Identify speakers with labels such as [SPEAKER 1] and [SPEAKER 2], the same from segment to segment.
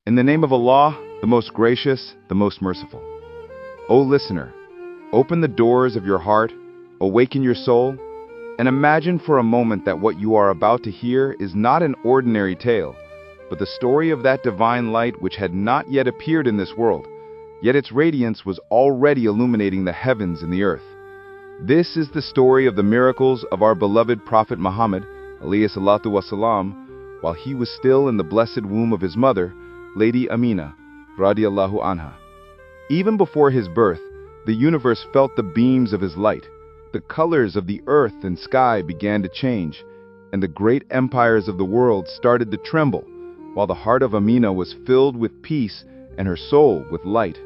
[SPEAKER 1] In the name of Allah, the most gracious, the most merciful. O listener, open the doors of your heart, awaken your soul, and imagine for a moment that what you are about to hear is not an ordinary tale, but the story of that divine light which had not yet appeared in this world, yet its radiance was already illuminating the heavens and the earth. This is the story of the miracles of our beloved Prophet Muhammad, alayhi salatu wasalam, while he was still in the blessed womb of his mother, Lady Amina, radiallahu anha. Even before his birth, the universe felt the beams of his light. The colors of the earth and sky began to change, and the great empires of the world started to tremble, while the heart of Amina was filled with peace and her soul with light.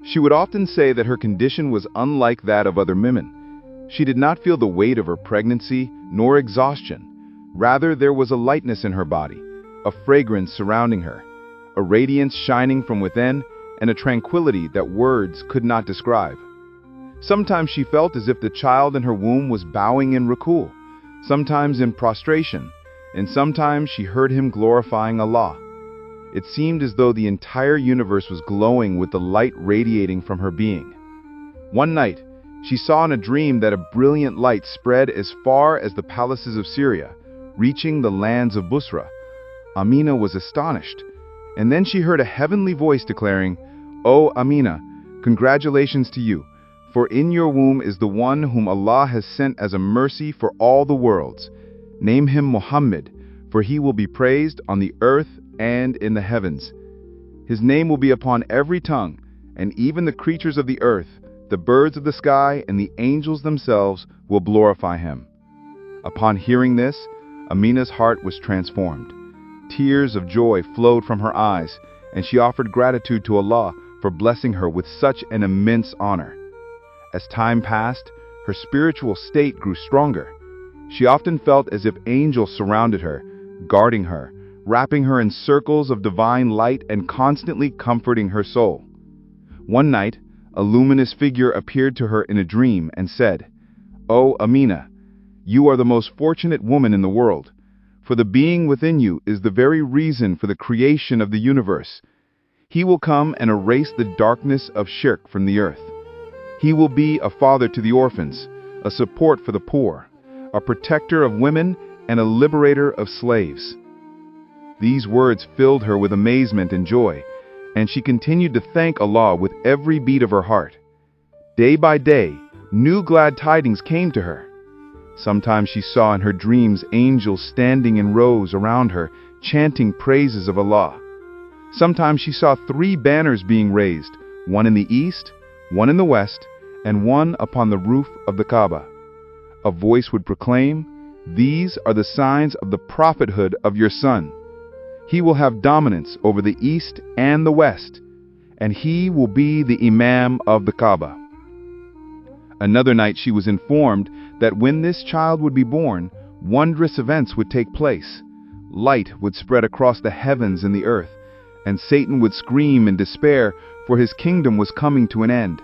[SPEAKER 1] She would often say that her condition was unlike that of other women. She did not feel the weight of her pregnancy nor exhaustion. Rather, there was a lightness in her body, a fragrance surrounding her, a radiance shining from within, and a tranquility that words could not describe. Sometimes she felt as if the child in her womb was bowing in ruku', sometimes in prostration, and sometimes she heard him glorifying Allah. It seemed as though the entire universe was glowing with the light radiating from her being. One night, she saw in a dream that a brilliant light spread as far as the palaces of Syria, reaching the lands of Busra. Amina was astonished, and then she heard a heavenly voice declaring, "O Amina, congratulations to you, for in your womb is the one whom Allah has sent as a mercy for all the worlds. Name him Muhammad, for he will be praised on the earth and in the heavens. His name will be upon every tongue, and even the creatures of the earth, the birds of the sky, and the angels themselves will glorify him." Upon hearing this, Amina's heart was transformed. Tears of joy flowed from her eyes, and she offered gratitude to Allah for blessing her with such an immense honor. As time passed, her spiritual state grew stronger. She often felt as if angels surrounded her, guarding her, wrapping her in circles of divine light and constantly comforting her soul. One night, a luminous figure appeared to her in a dream and said, "O Amina, you are the most fortunate woman in the world, for the being within you is the very reason for the creation of the universe. He will come and erase the darkness of shirk from the earth. He will be a father to the orphans, a support for the poor, a protector of women, and a liberator of slaves." These words filled her with amazement and joy, and she continued to thank Allah with every beat of her heart. Day by day, new glad tidings came to her. Sometimes she saw in her dreams angels standing in rows around her, chanting praises of Allah. Sometimes she saw 3 banners being raised, one in the east, one in the west, and one upon the roof of the Kaaba. A voice would proclaim, "These are the signs of the prophethood of your son. He will have dominance over the east and the west, and he will be the Imam of the Kaaba." Another night she was informed that when this child would be born, wondrous events would take place. Light would spread across the heavens and the earth, and Satan would scream in despair, for his kingdom was coming to an end.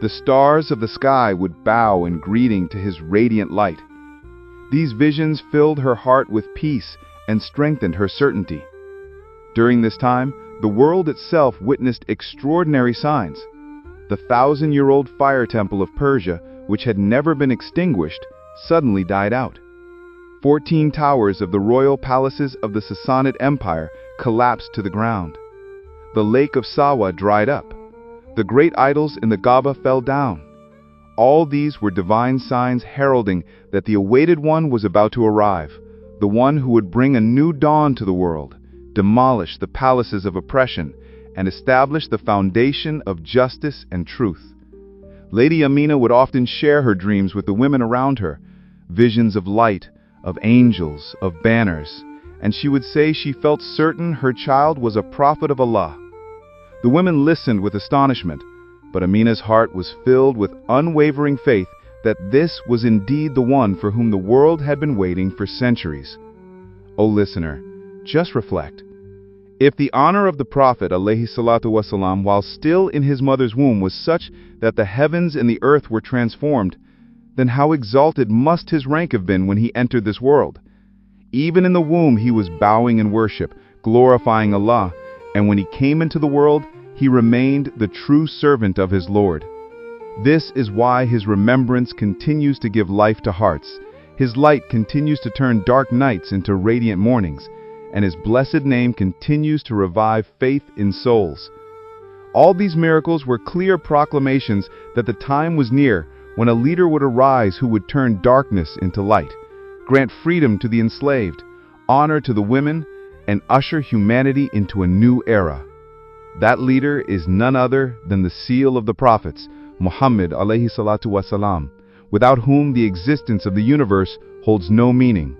[SPEAKER 1] The stars of the sky would bow in greeting to his radiant light. These visions filled her heart with peace and strengthened her certainty. During this time, the world itself witnessed extraordinary signs. The 1,000-year-old fire temple of Persia, which had never been extinguished, suddenly died out. 14 towers of the royal palaces of the Sassanid Empire collapsed to the ground. The lake of Sawa dried up. The great idols in the Kaaba fell down. All these were divine signs heralding that the awaited one was about to arrive, the one who would bring a new dawn to the world, demolish the palaces of oppression, and establish the foundation of justice and truth. Lady Amina would often share her dreams with the women around her, visions of light, of angels, of banners, and she would say she felt certain her child was a prophet of Allah. The women listened with astonishment, but Amina's heart was filled with unwavering faith that this was indeed the one for whom the world had been waiting for centuries. O listener, just reflect. If the honor of the Prophet ﷺ while still in his mother's womb was such that the heavens and the earth were transformed, then how exalted must his rank have been when he entered this world? Even in the womb he was bowing in worship, glorifying Allah, And when he came into the world, he remained the true servant of his Lord. This is why his remembrance continues to give life to hearts. His light continues to turn dark nights into radiant mornings, and his blessed name continues to revive faith in souls. All these miracles were clear proclamations that the time was near when a leader would arise who would turn darkness into light, grant freedom to the enslaved, honor to the women, and usher humanity into a new era. That leader is none other than the seal of the prophets, Muhammad alayhi salatu wasalam, without whom the existence of the universe holds no meaning.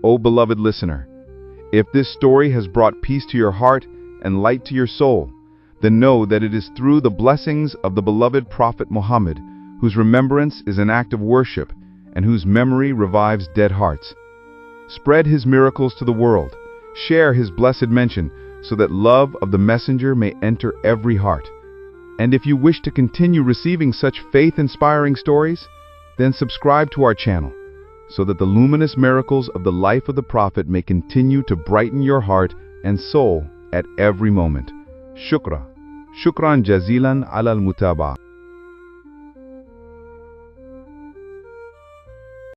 [SPEAKER 1] O beloved listener, if this story has brought peace to your heart and light to your soul, then know that it is through the blessings of the beloved Prophet Muhammad, whose remembrance is an act of worship and whose memory revives dead hearts. Spread his miracles to the world. Share his blessed mention so that love of the messenger may enter every heart. And if you wish to continue receiving such faith-inspiring stories, then subscribe to our channel so that the luminous miracles of the life of the Prophet may continue to brighten your heart and soul at every moment. Shukran jazilan ala al-mutaba.